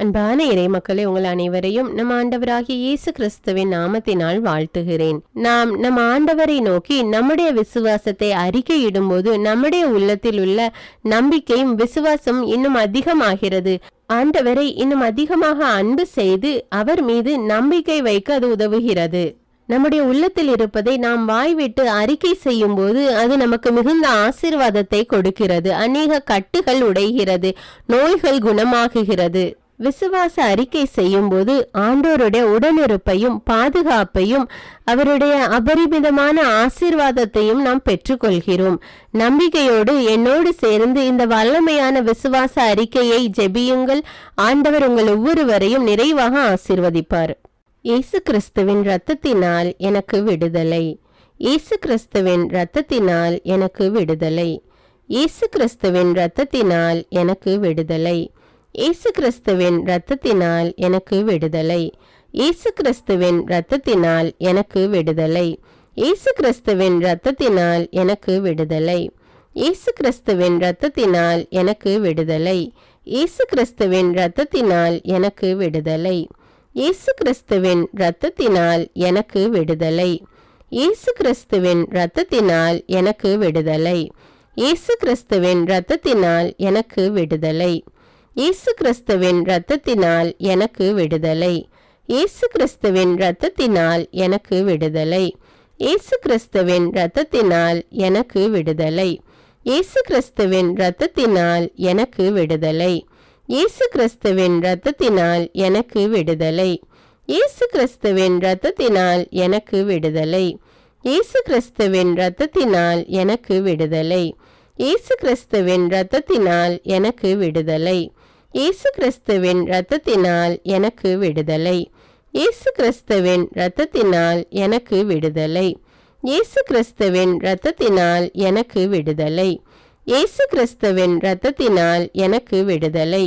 அன்பான இறை மக்களே, உங்கள் அனைவரையும் நம் ஆண்டவராகிய இயேசு கிறிஸ்துவின் நாமத்தினால் வாழ்த்துகிறேன். நாம் நம் ஆண்டவரை நோக்கி நம்முடைய விசுவாசத்தை அறிக்கையிடும் போது நம்முடைய உள்ளத்தில் உள்ள நம்பிக்கையும் விசுவாசம் இன்னும் அதிகமாகிறது. ஆண்டவரை இன்னும் அதிகமாக அன்பு செய்து அவர் மீது நம்பிக்கை வைக்க அது உதவுகிறது. நம்முடைய உள்ளத்தில் இருப்பதை நாம் வாய்விட்டு அறிக்கை செய்யும் போது அது நமக்கு மிகுந்த ஆசீர்வாதத்தை கொடுக்கிறது. அநேக கட்டுகள் உடைகிறது, நோய்கள் குணமாகுகிறது. விசுவாச அறிக்கை செய்யும் போது ஆண்டோருடைய உடனிருப்பையும் பாதுகாப்பையும் அவருடைய அபரிமிதமான ஆசீர்வாதத்தையும் நாம் பெற்றுக்கொள்கிறோம். நம்பிக்கையோடு என்னோடு சேர்ந்து இந்த வல்லமையான விசுவாச அறிக்கையை ஜெபியுங்கள். ஆண்டவர் உங்கள் ஒவ்வொருவரையும் நிறைவாக ஆசீர்வதிப்பார். இயேசு கிறிஸ்துவின் இரத்தத்தினால் எனக்கு விடுதலை. இயேசு கிறிஸ்துவின் இரத்தத்தினால் எனக்கு விடுதலை. இயேசு கிறிஸ்துவின் இரத்தத்தினால் எனக்கு விடுதலை. இயேசு கிறிஸ்துவின் இரத்தத்தினால் எனக்கு விடுதலை. இயேசு கிறிஸ்துவின் இரத்தத்தினால் எனக்கு விடுதலை. இயேசு கிறிஸ்துவின் இரத்தத்தினால் எனக்கு விடுதலை. இயேசு கிறிஸ்துவின் இரத்தத்தினால் எனக்கு விடுதலை. இயேசு கிறிஸ்துவின் இரத்தத்தினால் எனக்கு விடுதலை. இயேசு கிறிஸ்துவின் இரத்தத்தினால் எனக்கு விடுதலை. இயேசு கிறிஸ்துவின் இரத்தத்தினால் எனக்கு விடுதலை. இயேசு கிறிஸ்துவின் இரத்தத்தினால் எனக்கு விடுதலை. இயேசு கிறிஸ்துவின் இரத்தத்தினால் எனக்கு விடுதலை. இயேசு கிறிஸ்துவின் இரத்தத்தினால் எனக்கு விடுதலை. இயேசு கிறிஸ்துவின் இரத்தத்தினால் எனக்கு விடுதலை. இயேசு கிறிஸ்துவின் இரத்தத்தினால் எனக்கு விடுதலை. இயேசு கிறிஸ்துவின் இரத்தத்தினால் எனக்கு விடுதலை. இயேசு கிறிஸ்துவின் இரத்தத்தினால் எனக்கு விடுதலை. இயேசு கிறிஸ்துவின் இரத்தத்தினால் எனக்கு விடுதலை. இயேசு கிறிஸ்துவின் இரத்தத்தினால் எனக்கு விடுதலை. இயேசு கிறிஸ்துவின் இரத்தத்தினால் எனக்கு விடுதலை. இயேசு கிறிஸ்துவின் இரத்தத்தினால் எனக்கு விடுதலை. இயேசு கிறிஸ்துவின் இரத்தத்தினால் எனக்கு விடுதலை. இயேசு கிறிஸ்துவின் இரத்தத்தினால் எனக்கு விடுதலை.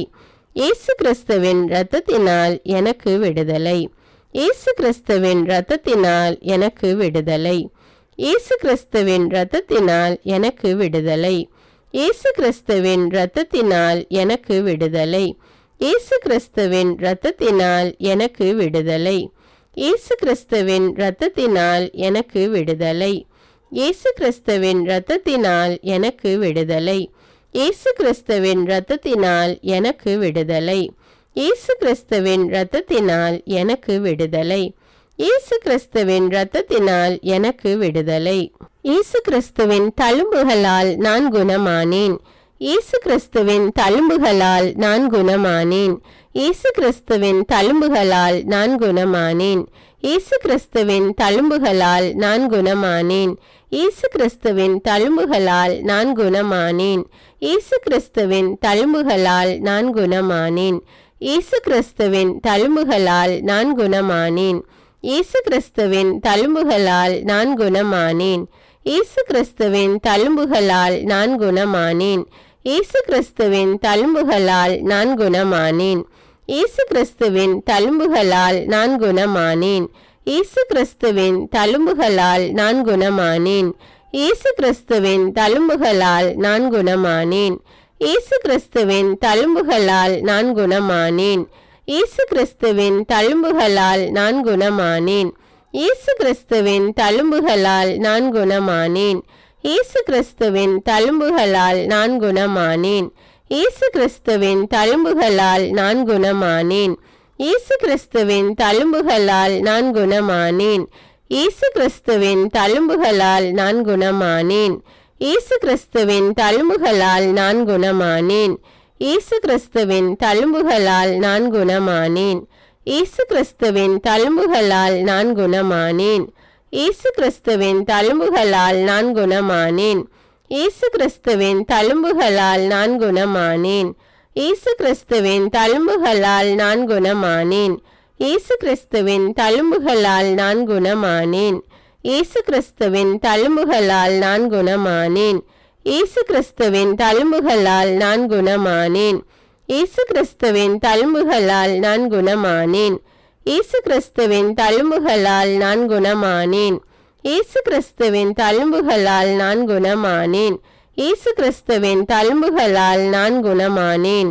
இயேசு கிறிஸ்துவின் இரத்தத்தினால் எனக்கு விடுதலை. இயேசு கிறிஸ்துவின் இரத்தத்தினால் எனக்கு விடுதலை. இயேசு கிறிஸ்துவின் இரத்தத்தினால் எனக்கு விடுதலை. இயேசு கிறிஸ்துவின் இரத்தத்தினால் எனக்கு விடுதலை. இயேசு கிறிஸ்துவின் இரத்தத்தினால் எனக்கு விடுதலை. இயேசு கிறிஸ்துவின் இரத்தத்தினால் எனக்கு விடுதலை. இயேசு கிறிஸ்துவின் இரத்தத்தினால் எனக்கு விடுதலை. இயேசு கிறிஸ்துவின் இரத்தத்தினால் எனக்கு விடுதலை. இயேசு கிறிஸ்துவின் இரத்தத்தினால் எனக்கு விடுதலை. இயேசு கிறிஸ்துவின் இரத்தத்தினால் எனக்கு விடுதலை. இயேசு கிறிஸ்துவின் தழும்புகளால் நான் குணமானேன். இயேசு கிறிஸ்துவின் தழும்புகளால் நான் குணமானேன். இயேசு கிறிஸ்துவின் தழும்புகளால் நான் குணமானேன். இயேசு கிறிஸ்துவின் தழும்புகளால் நான் குணமானேன். இயேசு கிறிஸ்துவின் தழும்புகளால் நான் குணமானேன். இயேசு கிறிஸ்துவின் தழும்புகளால் நான் குணமானேன். இயேசு கிறிஸ்துவின் தழும்புகளால் நான் குணமானேன். இயேசு கிறிஸ்துவின் தழும்புகளால் நான் குணமானேன். இயேசு கிறிஸ்துவின் தழும்புகளால் நான் குணமானேன். இயேசு கிறிஸ்துவின் தழும்புகளால் நான் குணமானேன். இயேசு கிறிஸ்துவின் தழும்புகளால் நான் குணமானேன். இயேசு கிறிஸ்துவின் தழும்புகளால் நான் குணமானேன். இயேசு கிறிஸ்துவின் தழும்புகளால் நான் குணமானேன். இயேசு கிறிஸ்துவின் தழும்புகளால் நான் குணமானேன். இயேசு கிறிஸ்துவின் தழும்புகளால் நான் குணமானேன். இயேசு கிறிஸ்துவின் தழும்புகளால் நான் குணமானேன். இயேசு கிறிஸ்துவின் தழும்புகளால் நான் குணமானேன். இயேசு கிறிஸ்துவின் தழும்புகளால் நான் குணமானேன். இயேசு கிறிஸ்துவின் தழும்புகளால் நான் குணமானேன். இயேசு கிறிஸ்துவின் தழும்புகளால் நான் குணமானேன். இயேசு கிறிஸ்துவின் தழும்புகளால் நான் குணமானேன். இயேசு கிறிஸ்துவின் தழும்புகளால் நான் குணமானேன். இயேசு கிறிஸ்துவின் தழும்புகளால் நான் குணமானேன். இயேசு கிறிஸ்துவின் தழும்புகளால் நான் குணமானேன். இயேசு கிறிஸ்துவின் தழும்புகளால் நான் குணமானேன். இயேசு கிறிஸ்துவின் தழும்புகளால் நான் குணமானேன். இயேசு கிறிஸ்துவின் தழும்புகளால் நான் குணமானேன். இயேசு கிறிஸ்துவின் தழும்புகளால் நான் குணமானேன். இயேசு கிறிஸ்துவின் தழும்புகளால் நான் குணமானேன். இயேசு கிறிஸ்துவின் தழும்புகளால் நான் குணமானேன். இயேசு கிறிஸ்துவின் தழும்புகளால் நான் குணமானேன். இயேசு கிறிஸ்துவின் தழும்புகளால் நான் குணமானேன். இயேசு கிறிஸ்துவின் தழும்புகளால் நான் குணமானேன்.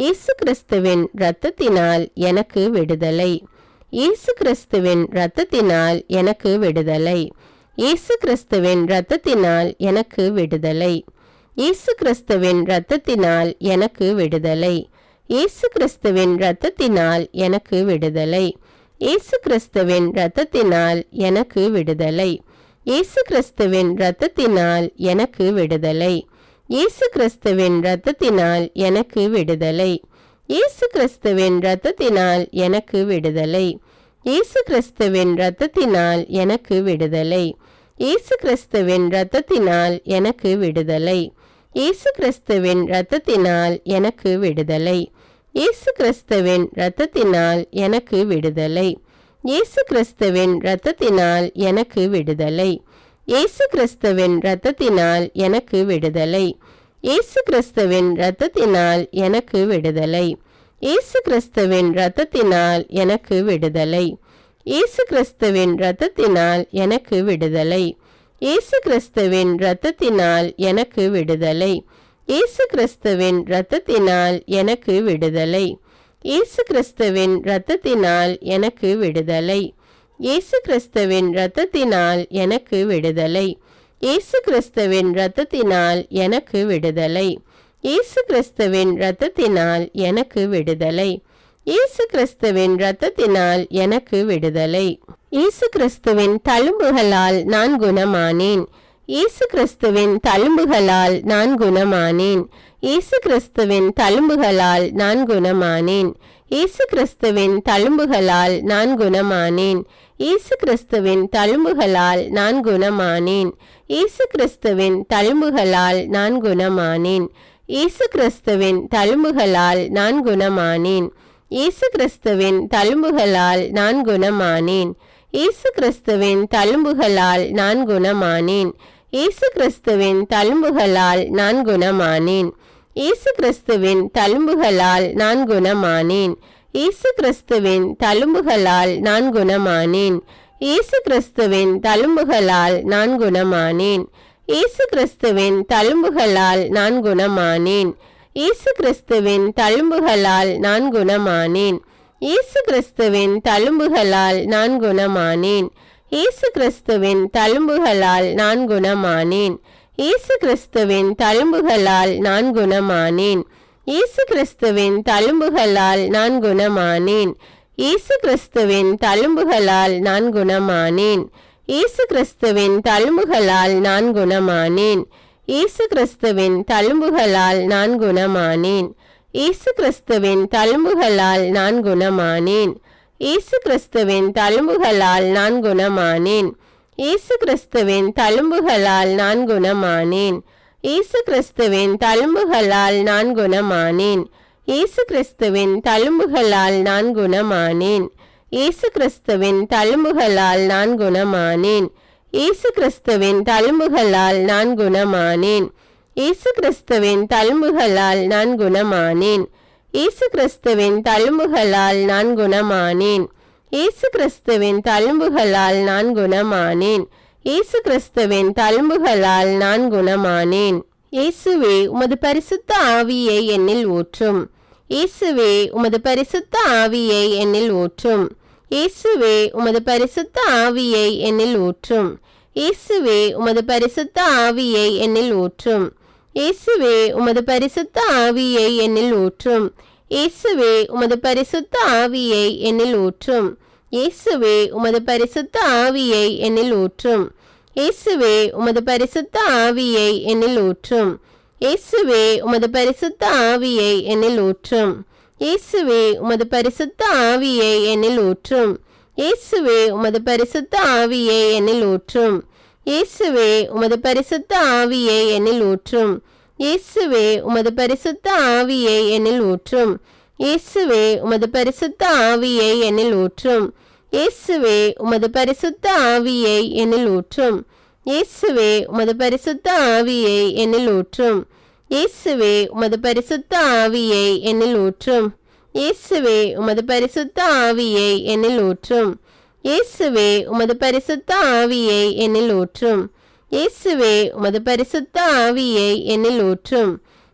இயேசு கிறிஸ்துவின் இரத்தத்தினால் எனக்கு விடுதலை. இயேசு கிறிஸ்துவின் இரத்தத்தினால் எனக்கு விடுதலை. இயேசு கிறிஸ்துவின் இரத்தத்தினால் எனக்கு விடுதலை. இயேசு கிறிஸ்துவின் இரத்தத்தினால் எனக்கு விடுதலை. இயேசு கிறிஸ்துவின் இரத்தத்தினால் எனக்கு விடுதலை. இயேசு கிறிஸ்துவின் இரத்தத்தினால் எனக்கு விடுதலை. இயேசு கிறிஸ்துவின் இரத்தத்தினால் எனக்கு விடுதலை. இயேசு கிறிஸ்துவின் இரத்தத்தினால் எனக்கு விடுதலை. இயேசு கிறிஸ்துவின் இரத்தத்தினால் எனக்கு விடுதலை. இயேசு கிறிஸ்துவின் இரத்தத்தினால் எனக்கு விடுதலை. இயேசு கிறிஸ்துவின் இரத்தத்தினால் எனக்கு விடுதலை. இயேசு கிறிஸ்துவின் இரத்தத்தினால் எனக்கு விடுதலை. இயேசு கிறிஸ்துவின் இரத்தத்தினால் எனக்கு விடுதலை. இயேசு கிறிஸ்துவின் இரத்தத்தினால் எனக்கு விடுதலை. இயேசு கிறிஸ்துவின் இரத்தத்தினால் எனக்கு விடுதலை. இயேசு கிறிஸ்துவின் இரத்தத்தினால் எனக்கு விடுதலை. இயேசு கிறிஸ்துவின் இரத்தத்தினால் எனக்கு விடுதலை. இயேசு கிறிஸ்துவின் இரத்தத்தினால் எனக்கு விடுதலை. இயேசு கிறிஸ்துவின் இரத்தத்தினால் எனக்கு விடுதலை. இயேசு கிறிஸ்துவின் இரத்தத்தினால் எனக்கு விடுதலை. இயேசு கிறிஸ்துவின் இரத்தத்தினால் எனக்கு விடுதலை. இயேசு கிறிஸ்துவின் இரத்தத்தினால் எனக்கு விடுதலை. இயேசு கிறிஸ்துவின் இரத்தத்தினால் எனக்கு விடுதலை. இயேசு கிறிஸ்துவின் இரத்தத்தினால் எனக்கு விடுதலை. இயேசு கிறிஸ்துவின் இரத்தத்தினால் எனக்கு விடுதலை. இயேசு கிறிஸ்துவின் தழும்புகளால் நான் குணமானேன். இயேசு கிறிஸ்துவின் தழும்புகளால் நான் குணமானேன். இயேசு கிறிஸ்துவின் தழும்புகளால் நான் குணமானேன். இயேசு கிறிஸ்துவின் தழும்புகளால் நான் குணமானேன். இயேசு கிறிஸ்துவின் தழும்புகளால் நான் குணமானேன். இயேசு கிறிஸ்துவின் தழும்புகளால் நான் குணமானேன். இயேசு கிறிஸ்துவின் தழும்புகளால் நான் குணமானேன். இயேசு கிறிஸ்துவின் தழும்புகளால் நான் குணமானேன். இயேசு கிறிஸ்துவின் தழும்புகளால் நான் குணமானேன். இயேசு கிறிஸ்துவின் தழும்புகளால் நான் குணமானேன். இயேசு கிறிஸ்துவின் தழும்புகளால் நான் குணமானேன். இயேசு கிறிஸ்துவின் தழும்புகளால் நான் குணமானேன். இயேசு கிறிஸ்துவின் தழும்புகளால் நான் குணமானேன். இயேசு கிறிஸ்துவின் தழும்புகளால் நான் குணமானேன். இயேசு கிறிஸ்துவின் தழும்புகளால் நான் குணமானேன். இயேசு கிறிஸ்துவின் தழும்புகளால் நான் குணமானேன். இயேசு கிறிஸ்துவின் தழும்புகளால் நான் குணமானேன். இயேசு கிறிஸ்துவின் தழும்புகளால் நான் குணமானேன். இயேசு கிறிஸ்துவின் தழும்புகளால் நான் குணமானேன். இயேசு கிறிஸ்துவின் தழும்புகளால் நான் குணமானேன். இயேசு கிறிஸ்துவின் தழும்புகளால் நான் குணமானேன். இயேசு கிறிஸ்துவின் தழும்புகளால் நான் குணமானேன். இயேசு கிறிஸ்துவின் தழும்புகளால் நான் குணமானேன். இயேசு கிறிஸ்துவின் தழும்புகளால் நான் குணமானேன். இயேசு கிறிஸ்துவின் தழும்புகளால் நான் குணமானேன். இயேசு கிறிஸ்துவின் தழும்புகளால் நான் குணமானேன். இயேசு கிறிஸ்துவின் தழும்புகளால் நான் குணமானேன். இயேசு கிறிஸ்துவின் தழும்புகளால் நான் குணமானேன். இயேசு கிறிஸ்துவின் தழும்புகளால் நான் குணமானேன். இயேசு கிறிஸ்துவின் தழும்புகளால் நான் குணமானேன். இயேசு கிறிஸ்துவின் தழும்புகளால் நான் குணமானேன். இயேசு கிறிஸ்துவின் தழும்புகளால் நான் குணமானேன். இயேசு கிறிஸ்துவின் தழும்புகளால் நான் குணமானேன். இயேசுவே உமது பரிசுத்த ஆவியை என்னில் ஊற்றும். இயேசுவே உமது பரிசுத்த ஆவியை என்னில் ஊற்றும். இயேசுவே உமது பரிசுத்த ஆவியை என்னில் ஊற்றும். இயேசுவே உமது பரிசுத்த ஆவியை என்னில் ஊற்றும். இயேசுவே உமது பரிசுத்த ஆவியை என்னில் ஊற்றும். இயேசுவே உமது பரிசுத்த ஆவியை என்னில் ஊற்றும். இயேசுவே உமது பரிசுத்த ஆவியை என்னில் ஊற்றும். இயேசுவே உமது பரிசுத்த ஆவியை என்னில் ஊற்றும். இயேசுவே உமது பரிசுத்த ஆவியை என்னில் ஊற்றும். இயேசுவே உமது பரிசுத்த ஆவியை என்னில் ஊற்றும். இயேசுவே உமது பரிசுத்த ஆவியை என்னில் ஊற்றும். இயேசுவே உமது பரிசுத்த ஆவியை என்னில் ஊற்றும். இயேசுவே உமது பரிசுத்த ஆவியை என்னில் ஊற்றும். இயேசுவே உமது பரிசுத்த ஆவியை என்னில் ஊற்றும். இயேசுவே உமது பரிசுத்த ஆவியை என்னில் ஊற்றும். இயேசுவே உமது பரிசுத்த ஆவியை என்னில் ஊற்றும். இயேசுவே உமது பரிசுத்த ஆவியை என்னில் ஊற்றும். இயேசுவே உமது பரிசுத்த ஆவியை என்னில் ஊற்றும். இயேசுவே உமது பரிசுத்த ஆவியை என்னில் ஊற்றும். இயேசுவே உமது பரிசுத்த ஆவியை என்னில் ஊற்றும்.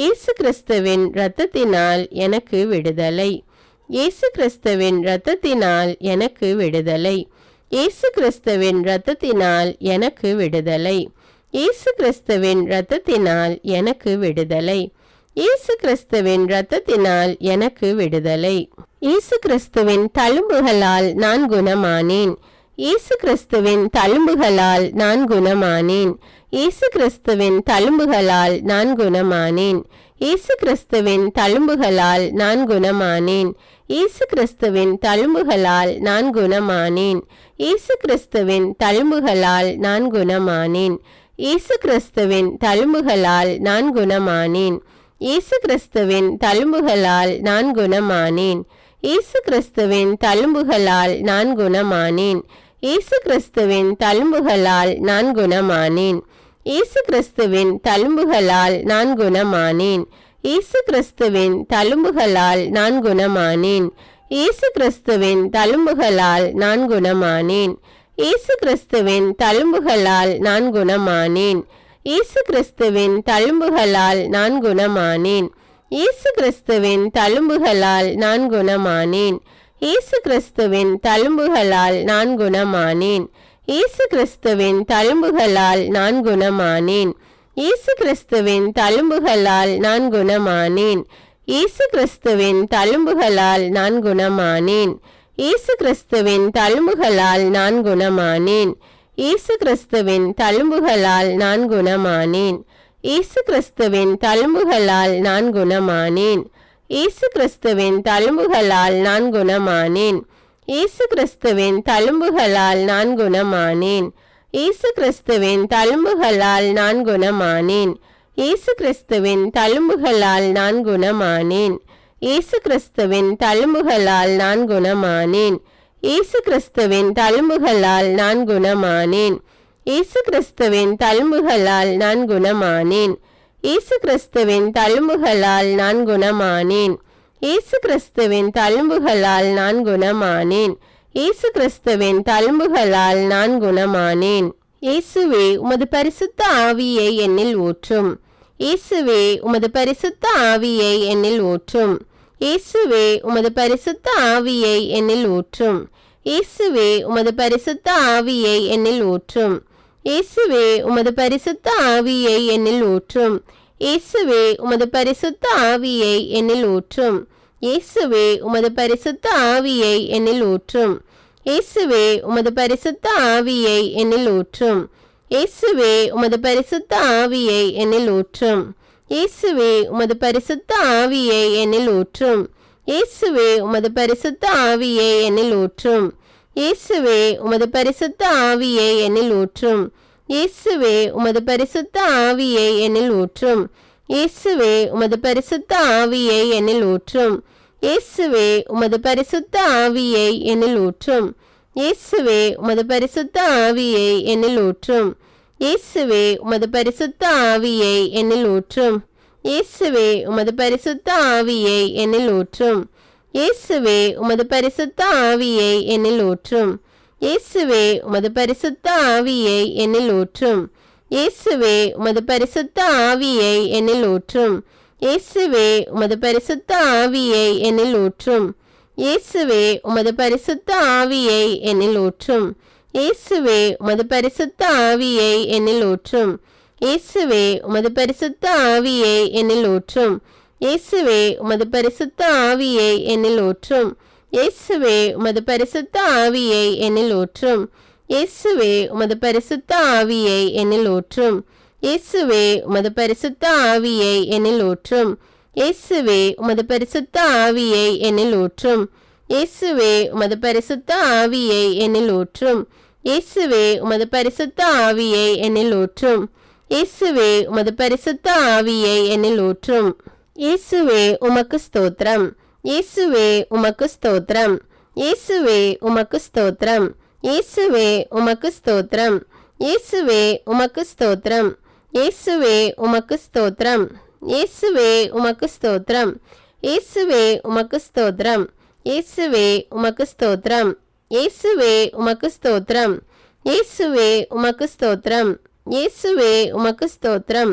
இயேசு கிறிஸ்துவின் இரத்தத்தினால் எனக்கு விடுதலை. இயேசு கிறிஸ்துவின் இரத்தத்தினால் எனக்கு விடுதலை. இயேசு கிறிஸ்துவின் இரத்தத்தினால் எனக்கு விடுதலை. இயேசு கிறிஸ்துவின் இரத்தத்தினால் எனக்கு விடுதலை. இயேசு கிறிஸ்துவின் இரத்தத்தினால் எனக்கு விடுதலை. இயேசு கிறிஸ்துவின் தழும்புகளால் நான் குணமானேன். இயேசு கிறிஸ்துவின் தழும்புகளால் நான் குணமானேன். இயேசு கிறிஸ்துவின் தழும்புகளால் நான் குணமானேன். இயேசு கிறிஸ்துவின் தழும்புகளால் நான் குணமானேன். இயேசு கிறிஸ்துவின் தழும்புகளால் நான் குணமானேன். இயேசு கிறிஸ்துவின் தழும்புகளால் நான் குணமானேன். இயேசு கிறிஸ்துவின் தழும்புகளால் நான் குணமானேன். இயேசு கிறிஸ்துவின் தழும்புகளால் நான் குணமானேன். இயேசு கிறிஸ்துவின் தழும்புகளால் நான் குணமானேன். இயேசு கிறிஸ்துவின் தழும்புகளால் நான் குணமானேன். இயேசு கிறிஸ்துவின் தழும்புகளால் நான் குணமானேன். இயேசு கிறிஸ்துவின் தழும்புகளால் நான் குணமானேன். இயேசு கிறிஸ்துவின் தழும்புகளால் நான் குணமானேன். இயேசு கிறிஸ்துவின் தழும்புகளால் நான் குணமானேன். இயேசு கிறிஸ்துவின் தழும்புகளால் நான் குணமானேன். இயேசு கிறிஸ்துவின் தழும்புகளால் நான் குணமானேன். இயேசு கிறிஸ்துவின் தழும்புகளால் நான் குணமானேன். இயேசு கிறிஸ்துவின் தழும்புகளால் நான் குணமானேன். இயேசு கிறிஸ்துவின் தழும்புகளால் நான் குணமானேன். இயேசு கிறிஸ்துவின் தழும்புகளால் நான் குணமானேன். இயேசு கிறிஸ்துவின் தழும்புகளால் நான் குணமானேன். இயேசு கிறிஸ்துவின் தழும்புகளால் நான் குணமானேன். இயேசு கிறிஸ்துவின் தழும்புகளால் நான் குணமானேன். இயேசு கிறிஸ்துவின் தழும்புகளால் நான் குணமானேன். இயேசு கிறிஸ்துவின் தழும்புகளால் நான் குணமானேன். இயேசு கிறிஸ்துவின் தழும்புகளால் நான் குணமானேன். இயேசு கிறிஸ்துவின் தழும்புகளால் நான் குணமானேன். இயேசு கிறிஸ்துவின் தழும்புகளால் நான் குணமானேன். இயேசு கிறிஸ்துவின் தழும்புகளால் நான் குணமானேன். இயேசு கிறிஸ்துவின் தழும்புகளால் நான் குணமானேன். இயேசு கிறிஸ்துவின் தழும்புகளால் நான் குணமானேன். இயேசு கிறிஸ்துவின் தழும்புகளால் நான் குணமானேன். இயேசு கிறிஸ்துவின் தழும்புகளால் நான் குணமானேன். இயேசுவே உமது பரிசுத்த ஆவியை என்னில் ஊற்றும். இயேசுவே உமது பரிசுத்த ஆவியை என்னில் ஊற்றும். இயேசுவே உமது பரிசுத்த ஆவியை என்னில் ஊற்றும். இயேசுவே உமது பரிசுத்த ஆவியை என்னில் ஊற்றும். இயேசுவே உமது பரிசுத்த ஆவியை என்னில் ஊற்றும். இயேசுவே உமது பரிசுத்த ஆவியை என்னில் ஊற்றும். இயேசுவே உமது பரிசுத்த ஆவியை என்னில் ஊற்றும். இயேசுவே உமது பரிசுத்த ஆவியை என்னில் ஊற்றும். இயேசுவே உமது பரிசுத்த ஆவியை என்னில் ஊற்றும். இயேசுவே உமது பரிசுத்த ஆவியை என்னில் ஊற்றும். இயேசுவே உமது பரிசுத்த ஆவியை என்னில் ஊற்றும். இயேசுவே உமது பரிசுத்த ஆவியை என்னில் ஊற்றும். இயேசுவே உமது பரிசுத்த ஆவியை என்னில் ஊற்றும். இயேசுவே உமது பரிசுத்த ஆவியை என்னில் ஊற்றும். இயேசுவே உமது பரிசுத்த ஆவியை என்னில் ஊற்றும். இயேசுவே உமது பரிசுத்த ஆவியை என்னில் ஊற்றும். இயேசுவே உமது பரிசுத்த ஆவியை என்னில் ஊற்றும். இயேசுவே உமது பரிசுத்த ஆவியை என்னில் ஊற்றும். இயேசுவே உமது பரிசுத்த ஆவியை என்னில் ஊற்றும். இயேசுவே உமது பரிசுத்த ஆவியை என்னில் ஊற்றும். இயேசுவே உமது பரிசுத்த ஆவியை என்னில் ஊற்றும். இயேசுவே உமது பரிசுத்த ஆவியை என்னில் ஊற்றும். இயேசுவே உமது பரிசுத்த ஆவியை என்னில் ஊற்றும். இயேசுவே உமது பரிசுத்த ஆவியை என்னில் ஊற்றும். இயேசுவே உமது பரிசுத்த ஆவியை என்னில் ஊற்றும். இயேசுவே உமது பரிசுத்த ஆவியை என்னில் ஊற்றும். இயேசுவே உமது பரிசுத்த ஆவியை என்னில் ஊற்றும். இயேசுவே உமது பரிசுத்த ஆவியை என்னில் ஊற்றும். இயேசுவே உமது பரிசுத்த ஆவியை என்னில் ஊற்றும். இயேசுவே உமது பரிசுத்த ஆவியை என்னில் ஊற்றும். இயேசுவே உமது பரிசுத்த ஆவியை என்னில் ஊற்றும். இயேசுவே உமது பரிசுத்த ஆவியை என்னில் ஊற்றும். இயேசுவே உமது பரிசுத்த ஆவியை என்னில் ஊற்றும். இயேசுவே உமக்கு ஸ்தோத்திரம். இயேசுவே உமக்கு ஸ்தோத்திரம். இயேசுவே உமக்கு ஸ்தோத்திரம். இயேசுவே உமக்கு ஸ்தோத்திரம். இயேசுவே உமக்கு ஸ்தோத்திரம். இயேசுவே உமக்கு ஸ்தோத்திரம். இயேசுவே உமக்கு ஸ்தோத்திரம். இயேசுவே உமக்கு ஸ்தோத்திரம். இயேசுவே உமக்கு ஸ்தோத்திரம். இயேசுவே உமக்கு ஸ்தோத்திரம். இயேசுவே உமக்கு ஸ்தோத்திரம். இயேசுவே உமக்கு ஸ்தோத்திரம்.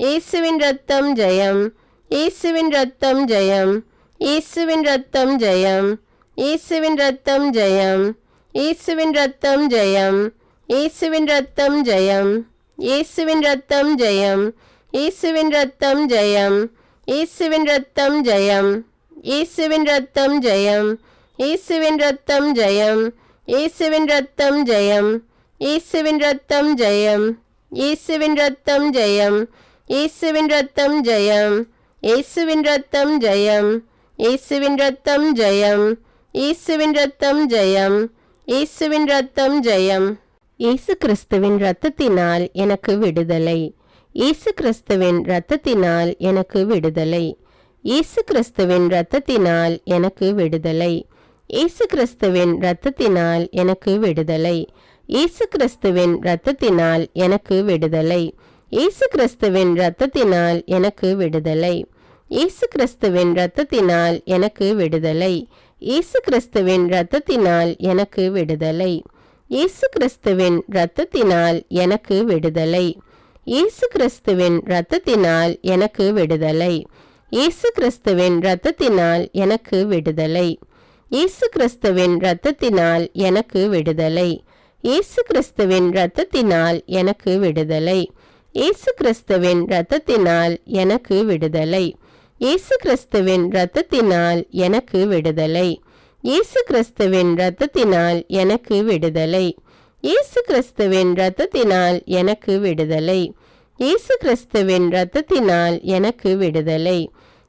இயேசுவின் இரத்தம் ஜெயம், இயேசுவின் இரத்தம் ஜெயம், இயேசுவின் இரத்தம் ஜெயம், இயேசுவின் இரத்தம் ஜெயம், இயேசுவின் இரத்தம் ஜெயம், இயேசுவின் இரத்தம் ஜெயம், இயேசுவின் இரத்தம் ஜெயம், இயேசுவின் இரத்தம் ஜெயம், இயேசுவின் இரத்தம் ஜெயம், இயேசுவின் இரத்தம் ஜெயம், இயேசுவின் இரத்தம் ஜெயம், இயேசுவின் இரத்தம் ஜெயம், இயேசுவின் இரத்தம் ஜெயம், இயேசுவின் இரத்தம் ஜெயம், இயேசுவின் இரத்தம் ஜெயம், இயேசுவின் இரத்தம் ஜெயம், இயேசுவின் இரத்தம் ஜெயம், இயேசுவின் இரத்தம் ஜெயம், இயேசுவின் இரத்தம் ஜெயம். இயேசு கிறிஸ்துவின் இரத்தத்தினால் எனக்கு விடுதலை, இயேசு கிறிஸ்துவின் இரத்தத்தினால் எனக்கு விடுதலை, இயேசு கிறிஸ்துவின் இரத்தத்தினால் எனக்கு விடுதலை, இயேசு கிறிஸ்துவின் இரத்தத்தினால் எனக்கு விடுதலை, இயேசு கிறிஸ்துவின் இரத்தத்தினால் எனக்கு விடுதலை, இயேசு கிறிஸ்துவின் இரத்தத்தினால் எனக்கு விடுதலை, இயேசு கிறிஸ்துவின் இரத்தத்தினால் எனக்கு விடுதலை, இயேசு கிறிஸ்துவின் இரத்தத்தினால் எனக்கு விடுதலை, இயேசு கிறிஸ்துவின் இரத்தத்தினால் எனக்கு விடுதலை, இயேசு கிறிஸ்துவின் இரத்தத்தினால் எனக்கு விடுதலை, இயேசு கிறிஸ்துவின் இரத்தத்தினால் எனக்கு விடுதலை, இயேசு கிறிஸ்துவின் இரத்தத்தினால் எனக்கு விடுதலை, இயேசு கிறிஸ்துவின் இரத்தத்தினால் எனக்கு விடுதலை, இயேசு கிறிஸ்துவின் இரத்தத்தினால் எனக்கு விடுதலை, இயேசு கிறிஸ்துவின் இரத்தத்தினால் எனக்கு விடுதலை, இயேசு கிறிஸ்துவின் இரத்தத்தினால் எனக்கு விடுதலை, இயேசு கிறிஸ்துவின் இரத்தத்தினால் எனக்கு விடுதலை, இயேசு கிறிஸ்துவின் இரத்தத்தினால் எனக்கு விடுதலை,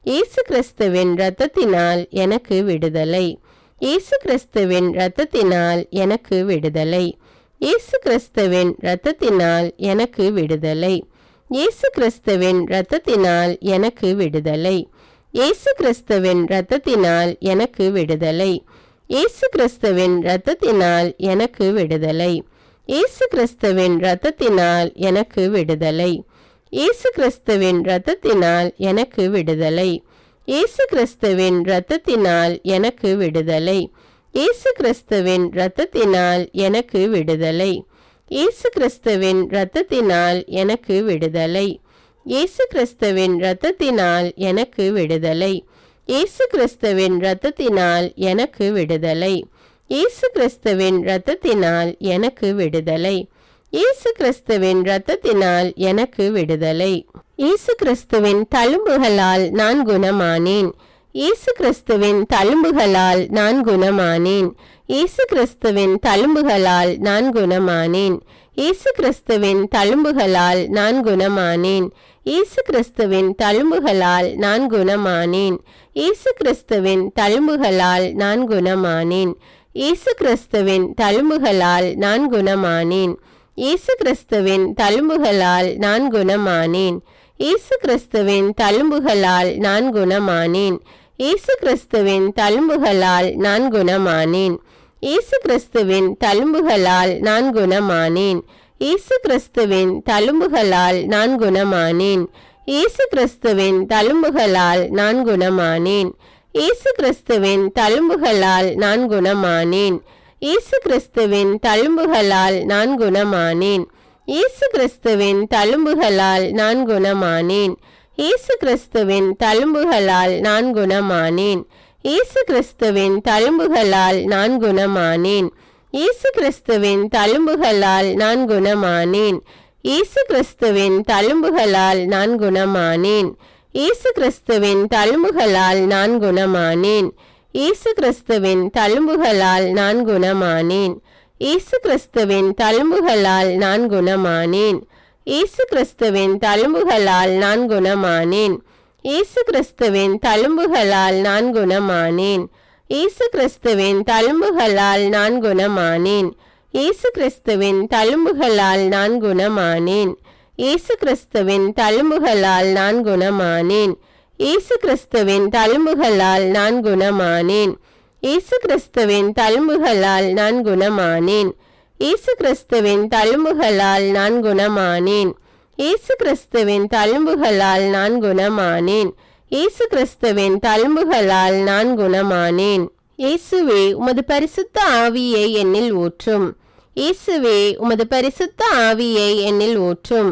இயேசு கிறிஸ்துவின் இரத்தத்தினால் எனக்கு விடுதலை, இயேசு கிறிஸ்துவின் இரத்தத்தினால் எனக்கு விடுதலை, இயேசு கிறிஸ்துவின் இரத்தத்தினால் எனக்கு விடுதலை, இயேசு கிறிஸ்துவின் இரத்தத்தினால் எனக்கு விடுதலை, இயேசு கிறிஸ்துவின் இரத்தத்தினால் எனக்கு விடுதலை, இயேசு கிறிஸ்துவின் இரத்தத்தினால் எனக்கு விடுதலை, இயேசு கிறிஸ்துவின் இரத்தத்தினால் எனக்கு விடுதலை, இயேசு கிறிஸ்துவின் இரத்தத்தினால் எனக்கு விடுதலை, இயேசு கிறிஸ்துவின் இரத்தத்தினால் எனக்கு விடுதலை, இயேசு கிறிஸ்துவின் இரத்தத்தினால் எனக்கு விடுதலை, இயேசு கிறிஸ்துவின் இரத்தத்தினால் எனக்கு விடுதலை, இயேசு கிறிஸ்துவின் இரத்தத்தினால் எனக்கு விடுதலை, இயேசு கிறிஸ்துவின் இரத்தத்தினால் எனக்கு விடுதலை, இயேசு கிறிஸ்துவின் இரத்தத்தினால் எனக்கு விடுதலை, இயேசு கிறிஸ்துவின் இரத்தத்தினால் எனக்கு விடுதலை. இயேசு கிறிஸ்துவின் தழும்புகளால் நான் குணமானேன், இயேசு கிறிஸ்துவின் தழும்புகளால் நான் குணமானேன், இயேசு கிறிஸ்துவின் தழும்புகளால் நான் குணமானேன், இயேசு கிறிஸ்துவின் தழும்புகளால் நான் குணமானேன், இயேசு கிறிஸ்துவின் தழும்புகளால் நான் குணமானேன், இயேசு கிறிஸ்துவின் தழும்புகளால் நான் குணமானேன், இயேசு கிறிஸ்துவின் தழும்புகளால் நான் குணமானேன், இயேசு கிறிஸ்துவின் தழும்புகளால் நான் குணமானேன், இயேசு கிறிஸ்துவின் தழும்புகளால் நான் குணமானேன், இயேசு கிறிஸ்துவின் தழும்புகளால் நான் குணமானேன், இயேசு கிறிஸ்துவின் தழும்புகளால் நான் குணமானேன், இயேசு கிறிஸ்துவின் தழும்புகளால் நான் குணமானேன், இயேசு கிறிஸ்துவின் தழும்புகளால் நான் குணமானேன், இயேசு கிறிஸ்துவின் தழும்புகளால் நான் குணமானேன், இயேசு கிறிஸ்துவின் தழும்புகளால் நான் குணமானேன், இயேசு கிறிஸ்துவின் தழும்புகளால் நான் குணமானேன், இயேசு கிறிஸ்துவின் தழும்புகளால் நான் குணமானேன், இயேசு கிறிஸ்துவின் தழும்புகளால் நான் குணமானேன், இயேசு கிறிஸ்துவின் தழும்புகளால் நான் குணமானேன், இயேசு கிறிஸ்துவின் தழும்புகளால் நான் குணமானேன், இயேசு கிறிஸ்துவின் தழும்புகளால் நான் குணமானேன், இயேசு கிறிஸ்துவின் தழும்புகளால் நான் குணமானேன், இயேசு கிறிஸ்துவின் தழும்புகளால் நான் குணமானேன், இயேசு கிறிஸ்துவின் தழும்புகளால் நான் குணமானேன், இயேசு கிறிஸ்துவின் தழும்புகளால் நான் குணமானேன், இயேசு கிறிஸ்துவின் தழும்புகளால் நான் குணமானேன், இயேசு கிறிஸ்துவின் தழும்புகளால் நான் குணமானேன், இயேசு கிறிஸ்துவின் தழும்புகளால் நான் குணமானேன், இயேசு கிறிஸ்துவின் தழும்புகளால் நான் குணமானேன், இயேசு கிறிஸ்துவின் தழும்புகளால் நான் குணமானேன், இயேசு கிறிஸ்துவின் தழும்புகளால் நான் குணமானேன், இயேசு கிறிஸ்துவின் தழும்புகளால் நான் குணமானேன், இயேசு கிறிஸ்துவின் தழும்புகளால் நான் குணமானேன். இயேசுவே உமது பரிசுத்த ஆவியை என்னில் ஊற்றும், இயேசுவே உமது பரிசுத்த ஆவியை என்னில் ஊற்றும்,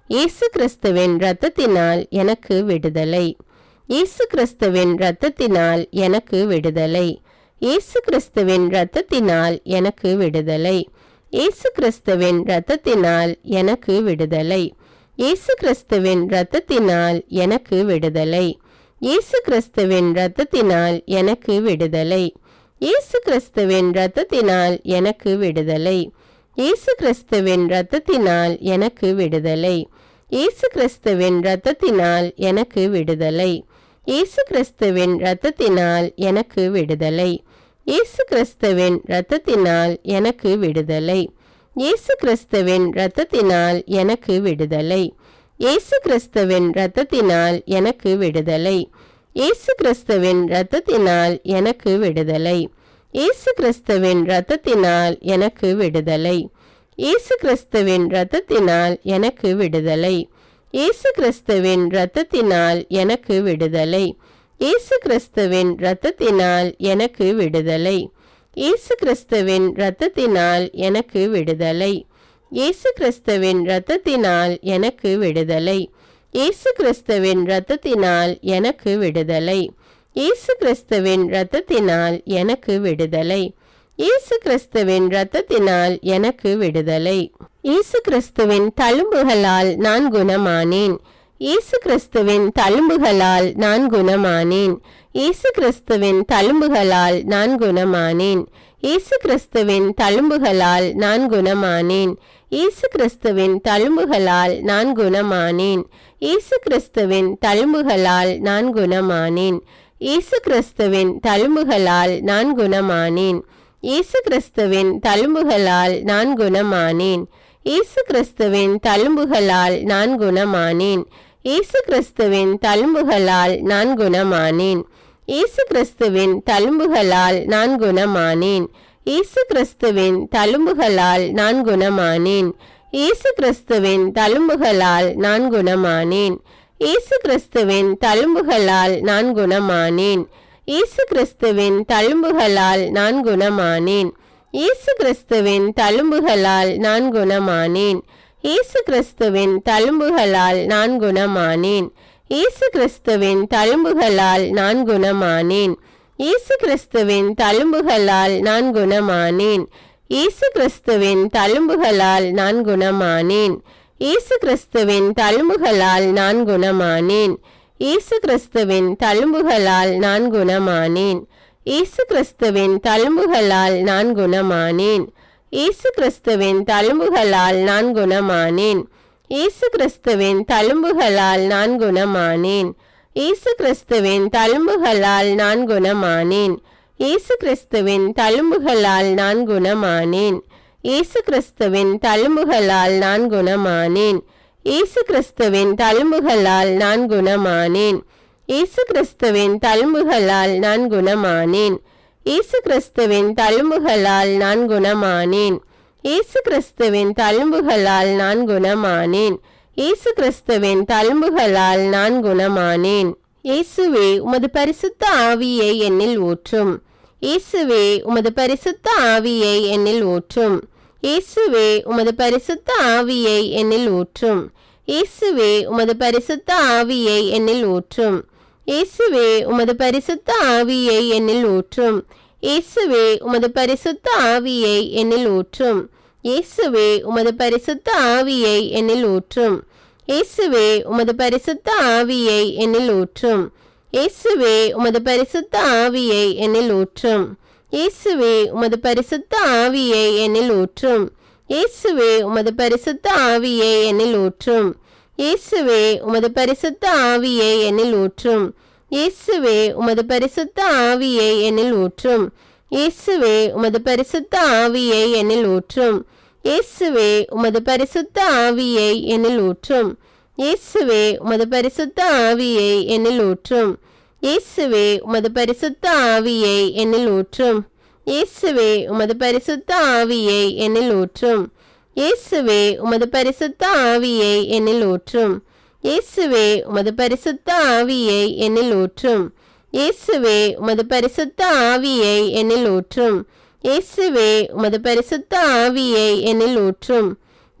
இயேசு கிறிஸ்துவின் இரத்தத்தினால் எனக்கு விடுதலை. இயேசு கிறிஸ்துவின் இரத்தத்தினால் எனக்கு விடுதலை. இயேசு கிறிஸ்துவின் இரத்தத்தினால் எனக்கு விடுதலை. இயேசு கிறிஸ்துவின் இரத்தத்தினால் எனக்கு விடுதலை. இயேசு கிறிஸ்துவின் இரத்தத்தினால் எனக்கு விடுதலை. இயேசு கிறிஸ்துவின் இரத்தத்தினால் எனக்கு விடுதலை. இயேசு கிறிஸ்துவின் இரத்தத்தினால் எனக்கு விடுதலை. இயேசு கிறிஸ்துவின் இரத்தத்தினால் எனக்கு விடுதலை. இயேசு கிறிஸ்துவின் இரத்தத்தினால் எனக்கு விடுதலை. இயேசு கிறிஸ்துவின் இரத்தத்தினால் எனக்கு விடுதலை. இயேசு கிறிஸ்துவின் இரத்தத்தினால் எனக்கு விடுதலை. இயேசு கிறிஸ்துவின் இரத்தத்தினால் எனக்கு விடுதலை. இயேசு கிறிஸ்துவின் இரத்தத்தினால் எனக்கு விடுதலை. இயேசு கிறிஸ்துவின் இரத்தத்தினால் எனக்கு விடுதலை. இயேசு கிறிஸ்துவின் இரத்தத்தினால் எனக்கு விடுதலை. இயேசு கிறிஸ்துவின் இரத்தத்தினால் எனக்கு விடுதலை. இயேசு கிறிஸ்துவின் இரத்தத்தினால் எனக்கு விடுதலை. இயேசு கிறிஸ்துவின் இரத்தத்தினால் எனக்கு விடுதலை. இயேசு கிறிஸ்துவின் இரத்தத்தினால் எனக்கு விடுதலை. இயேசு கிறிஸ்துவின் இரத்தத்தினால் எனக்கு விடுதலை. இயேசு கிறிஸ்துவின் இரத்தத்தினால் எனக்கு விடுதலை. இயேசு கிறிஸ்துவின் இரத்தத்தினால் எனக்கு விடுதலை. இயேசு கிறிஸ்துவின் இரத்தத்தினால் எனக்கு விடுதலை. இயேசு கிறிஸ்துவின் தழும்புகளால் நான் குணமானேன். இயேசு கிறிஸ்துவின் தழும்புகளால் நான் குணமானேன். இயேசு கிறிஸ்துவின் தழும்புகளால் நான் குணமானேன். இயேசு கிறிஸ்துவின் தழும்புகளால் நான் குணமானேன். இயேசு கிறிஸ்துவின் தழும்புகளால் நான் குணமானேன். இயேசு கிறிஸ்துவின் தழும்புகளால் நான் குணமானேன். இயேசு கிறிஸ்துவின் தழும்புகளால் நான் குணமானேன். இயேசு கிறிஸ்துவின் தழும்புகளால் நான் குணமானேன். இயேசு கிறிஸ்துவின் தழும்புகளால் நான் குணமானேன். இயேசு கிறிஸ்துவின் தழும்புகளால் நான் குணமானேன். இயேசு கிறிஸ்துவின் தழும்புகளால் நான் குணமானேன். இயேசு கிறிஸ்துவின் தழும்புகளால் நான் குணமானேன். இயேசு கிறிஸ்துவின் தழும்புகளால் நான் குணமானேன். இயேசு கிறிஸ்துவின் தழும்புகளால் நான் குணமானேன். இயேசு கிறிஸ்துவின் தழும்புகளால் நான் குணமானேன். இயேசு கிறிஸ்துவின் தழும்புகளால் நான் குணமானேன். இயேசு கிறிஸ்துவின் தழும்புகளால் நான் குணமானேன். இயேசு கிறிஸ்துவின் தழும்புகளால் நான் குணமானேன். இயேசு கிறிஸ்துவின் தழும்புகளால் நான் குணமானேன். இயேசு கிறிஸ்துவின் தழும்புகளால் நான் குணமானேன். இயேசு கிறிஸ்துவின் தழும்புகளால் நான் குணமானேன். இயேசு கிறிஸ்துவின் தழும்புகளால் நான் குணமானேன். இயேசு கிறிஸ்துவின் தழும்புகளால் நான் குணமானேன். இயேசு கிறிஸ்துவின் தழும்புகளால் நான் குணமானேன். இயேசு கிறிஸ்துவின் தழும்புகளால் நான் குணமானேன். இயேசு கிறிஸ்துவின் தழும்புகளால் நான் குணமானேன். இயேசு கிறிஸ்துவின் தழும்புகளால் நான் குணமானேன். இயேசு கிறிஸ்துவின் தழும்புகளால் நான் குணமானேன். இயேசு கிறிஸ்துவின் தழும்புகளால் நான் குணமானேன். இயேசு கிறிஸ்துவின் தழும்புகளால் நான் குணமானேன். இயேசு கிறிஸ்துவின் தழும்புகளால் நான் குணமானேன். இயேசு கிறிஸ்துவின் தழும்புகளால் நான் குணமானேன். இயேசு கிறிஸ்துவின் தழும்புகளால் நான் குணமானேன். இயேசுவே உமது பரிசுத்த ஆவியை என்னில் ஊற்றும். இயேசுவே உமது பரிசுத்த ஆவியை என்னில் ஊற்றும். இயேசுவே உமது பரிசுத்த ஆவியை என்னில் ஊற்றும். இயேசுவே உமது பரிசுத்த ஆவியை என்னில் ஊற்றும். இயேசுவே உமது பரிசுத்த ஆவியை என்னில் ஊற்றும். இயேசுவே உமது பரிசுத்த ஆவியை என்னில் ஊற்றும். இயேசுவே உமது பரிசுத்த ஆவியை என்னில் ஊற்றும். இயேசுவே உமது பரிசுத்த ஆவியை என்னில் ஊற்றும். இயேசுவே உமது பரிசுத்த ஆவியை என்னில் ஊற்றும். இயேசுவே உமது பரிசுத்த ஆவியை என்னில் ஊற்றும். இயேசுவே உமது பரிசுத்த ஆவியை என்னில் ஊற்றும். இயேசுவே உமது பரிசுத்த ஆவியை என்னில் ஊற்றும். இயேசுவே உமது பரிசுத்த ஆவியை என்னில் ஊற்றும். இயேசுவே உமது பரிசுத்த ஆவியை என்னில் ஊற்றும். இயேசுவே உமது பரிசுத்த ஆவியை என்னில் ஊற்றும். இயேசுவே உமது பரிசுத்த ஆவியை என்னில் ஊற்றும். இயேசுவே உமது பரிசுத்த ஆவியை என்னில் ஊற்றும். இயேசுவே உமது பரிசுத்த ஆவியை என்னில் ஊற்றும். இயேசுவே உமது பரிசுத்த ஆவியை என்னில் ஊற்றும். இயேசுவே உமது பரிசுத்த ஆவியை என்னில் ஊற்றும். இயேசுவே உமது பரிசுத்த ஆவியை என்னில் ஊற்றும். இயேசுவே உமது பரிசுத்த ஆவியை என்னில் ஊற்றும்.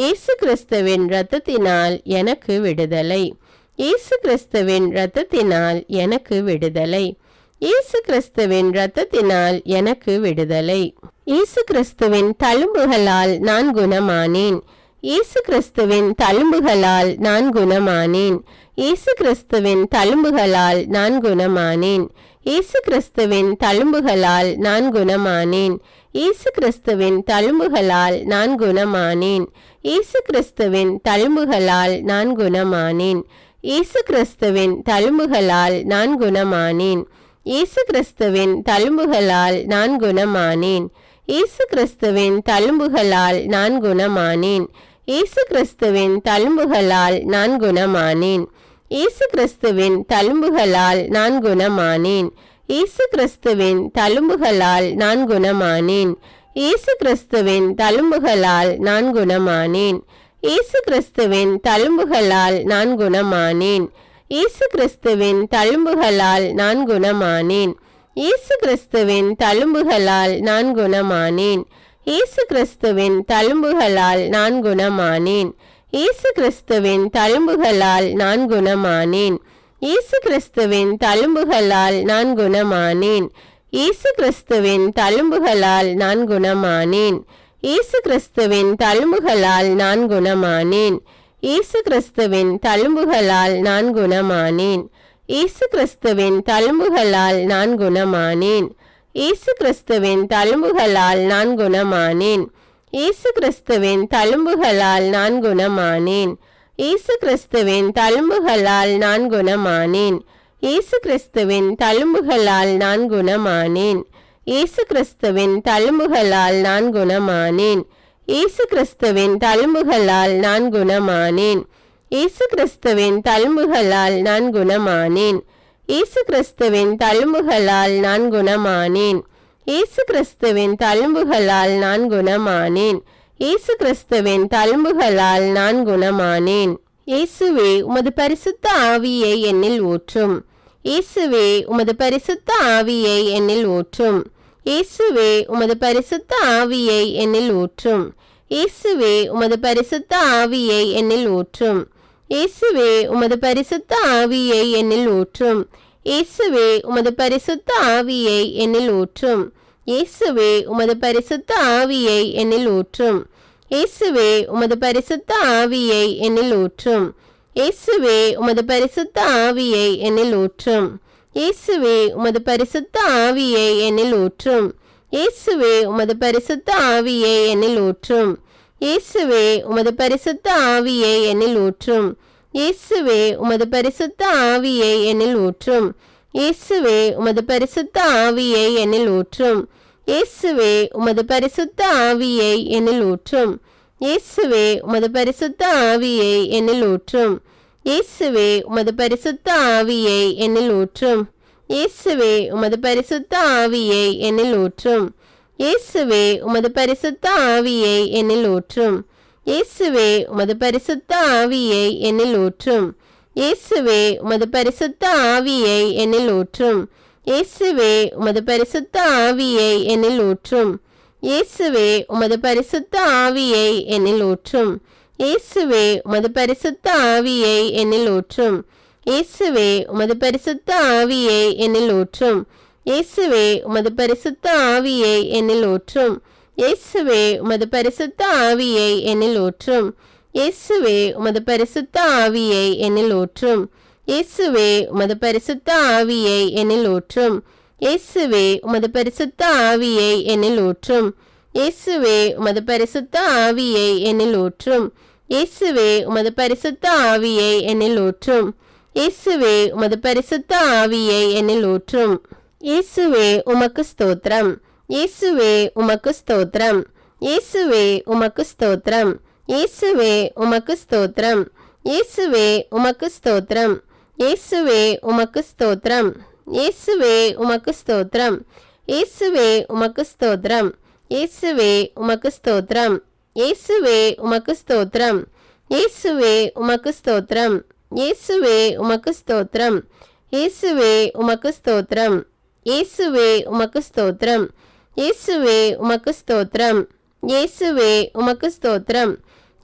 இயேசு கிறிஸ்துவின் இரத்தத்தினால் எனக்கு விடுதலை. இயேசு கிறிஸ்துவின் இரத்தத்தினால் எனக்கு விடுதலை. இயேசு கிறிஸ்துவின் இரத்தத்தினால் எனக்கு விடுதலை. இயேசு கிறிஸ்துவின் தழும்புகளால் நான் குணமானேன். இயேசு கிறிஸ்துவின் தழும்புகளால் நான் குணமானேன். இயேசு கிறிஸ்துவின் தழும்புகளால் நான் குணமானேன். இயேசு கிறிஸ்துவின் தழும்புகளால் நான் குணமானேன். இயேசு கிறிஸ்துவின் தழும்புகளால் நான் குணமானேன். இயேசு கிறிஸ்துவின் தழும்புகளால் நான் குணமானேன். இயேசு கிறிஸ்துவின் தழும்புகளால் நான் குணமானேன். இயேசு கிறிஸ்துவின் தழும்புகளால் நான் குணமானேன். இயேசு கிறிஸ்துவின் தழும்புகளால் நான் குணமானேன். இயேசு கிறிஸ்துவின் தழும்புகளால் நான் குணமானேன். இயேசு கிறிஸ்துவின் தழும்புகளால் நான் குணமானேன். இயேசு கிறிஸ்துவின் தழும்புகளால் நான் குணமானேன். இயேசு கிறிஸ்துவின் தழும்புகளால் நான் குணமானேன். இயேசு கிறிஸ்துவின் தழும்புகளால் நான் குணமானேன். இயேசு கிறிஸ்துவின் தழும்புகளால் நான் குணமானேன். இயேசு கிறிஸ்துவின் தழும்புகளால் நான் குணமானேன். இயேசு கிறிஸ்துவின் தழும்புகளால் நான் குணமானேன். இயேசு கிறிஸ்துவின் தழும்புகளால் நான் குணமானேன். இயேசு கிறிஸ்துவின் தழும்புகளால் நான் குணமானேன். இயேசு கிறிஸ்துவின் தழும்புகளால் நான் குணமானேன். இயேசு கிறிஸ்துவின் தழும்புகளால் நான் குணமானேன். இயேசு கிறிஸ்துவின் தழும்புகளால் நான் குணமானேன். இயேசு கிறிஸ்துவின் தழும்புகளால் நான் குணமானேன். இயேசு கிறிஸ்துவின் தழும்புகளால் நான் குணமானேன். இயேசு கிறிஸ்துவின் தழும்புகளால் நான் குணமானேன். இயேசு கிறிஸ்துவின் தழும்புகளால் நான் குணமானேன். இயேசு கிறிஸ்துவின் தழும்புகளால் நான் குணமானேன். இயேசு கிறிஸ்துவின் தழும்புகளால் நான் குணமானேன். இயேசு கிறிஸ்துவின் தழும்புகளால் நான் குணமானேன். இயேசு கிறிஸ்துவின் தழும்புகளால் நான் குணமானேன். இயேசு கிறிஸ்துவின் தழும்புகளால் நான் குணமானேன். இயேசு கிறிஸ்துவின் தழும்புகளால் நான் குணமானேன். இயேசு கிறிஸ்துவின் தழும்புகளால் நான் குணமானேன். இயேசுவே உமது பரிசுத்த ஆவியை என்னில் ஊற்றும். இயேசுவே உமது பரிசுத்த ஆவியை என்னில் ஊற்றும். இயேசுவே உமது பரிசுத்த ஆவியை என்னில் ஊற்றும். இயேசுவே உமது பரிசுத்த ஆவியை என்னில் ஊற்றும். இயேசுவே உமது பரிசுத்த ஆவியை என்னில் ஊற்றும். இயேசுவே உமது பரிசுத்த ஆவியை என்னில் ஊற்றும். இயேசுவே உமது பரிசுத்த ஆவியை என்னில் ஊற்றும். இயேசுவே உமது பரிசுத்த ஆவியை என்னில் ஊற்றும். இயேசுவே உமது பரிசுத்த ஆவியை என்னில் ஊற்றும். இயேசுவே உமது பரிசுத்த ஆவியை என்னில் ஊற்றும். இயேசுவே உமது பரிசுத்த ஆவியை என்னில் ஊற்றும். இயேசுவே உமது பரிசுத்த ஆவியை என்னில் ஊற்றும். இயேசுவே உமது பரிசுத்த ஆவியை என்னில் ஊற்றும். இயேசுவே உமது பரிசுத்த ஆவியை என்னில் ஊற்றும். இயேசுவே உமது பரிசுத்த ஆவியை என்னில் ஊற்றும். இயேசுவே உமது பரிசுத்த ஆவியை என்னில் ஊற்றும். இயேசுவே உமது பரிசுத்த ஆவியை என்னில் ஊற்றும். இயேசுவே உமது பரிசுத்த ஆவியை என்னில் ஊற்றும். இயேசுவே உமது பரிசுத்த ஆவியை என்னில் ஊற்றும். இயேசுவே உமது பரிசுத்த ஆவியை என்னில் ஊற்றும். இயேசுவே உமது பரிசுத்த ஆவியை என்னில் ஊற்றும். இயேசுவே உமது பரிசுத்த ஆவியை என்னில் ஊற்றும். இயேசுவே உமது பரிசுத்த ஆவியை என்னில் ஊற்றும். இயேசுவே உமது பரிசுத்த ஆவியை என்னில் ஊற்றும். இயேசுவே உமது பரிசுத்த ஆவியை என்னில் ஊற்றும். இயேசுவே உமது பரிசுத்த ஆவியை என்னில் ஊற்றும். இயேசுவே உமது பரிசுத்த ஆவியை என்னில் ஊற்றும். இயேசுவே உமது பரிசுத்த ஆவியை என்னில் ஊற்றும். இயேசுவே உமது பரிசுத்த ஆவியை என்னில் ஊற்றும். இயேசுவே உமது பரிசுத்த ஆவியை என்னில் ஊற்றும். இயேசுவே உமது பரிசுத்த ஆவியை என்னில் ஊற்றும். இயேசுவே உமது பரிசுத்த ஆவியை என்னில் ஊற்றும். இயேசுவே உமது பரிசுத்த ஆவியை என்னில் ஊற்றும். இயேசுவே உமக்கு ஸ்தோத்திரம். இயேசுவே உமக்கு ஸ்தோத்திரம். இயேசுவே உமக்கு ஸ்தோத்திரம். இயேசுவே உமக்கு ஸ்தோத்திரம். இயேசுவே உமக்கு ஸ்தோத்திரம். இயேசுவே உமக்கு ஸ்தோத்திரம். இயேசுவே உமக்கு ஸ்தோத்திரம். இயேசுவே உமக்கு ஸ்தோத்திரம். இயேசுவே உமக்கு ஸ்தோத்திரம். இயேசுவே உமக்கு ஸ்தோத்திரம். இயேசுவே உமக்கு ஸ்தோத்திரம். இயேசுவே உமக்கு ஸ்தோத்திரம். இயேசுவே உமக்கு ஸ்தோத்திரம். இயேசுவே உமக்கு ஸ்தோத்திரம். இயேசுவே உமக்கு ஸ்தோத்திரம். இயேசுவே உமக்கு ஸ்தோத்திரம்.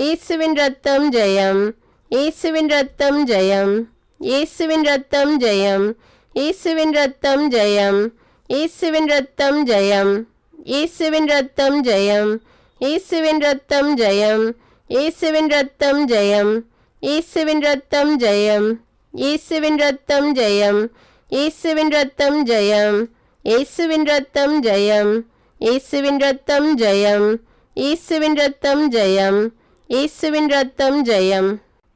இயேசுவின் இரத்தம் ஜெயம், இயேசுவின் இரத்தம் ஜெயம், இயேசுவின் இரத்தம் ஜெயம், இயேசுவின் இரத்தம் ஜெயம், இயேசுவின் இரத்தம் ஜெயம், இயேசுவின் இரத்தம் ஜெயம், இயேசுவின் இரத்தம் ஜெயம், இயேசுவின் இரத்தம் ஜெயம், இயேசுவின் இரத்தம் ஜெயம், இயேசுவின் இரத்தம் ஜெயம், இயேசுவின் இரத்தம் ஜெயம், இயேசுவின் இரத்தம் ஜெயம், இயேசுவின் இரத்தம் ஜெயம், இயேசுவின் இரத்தம் ஜெயம், இயேசுவின் இரத்தம் ஜெயம்.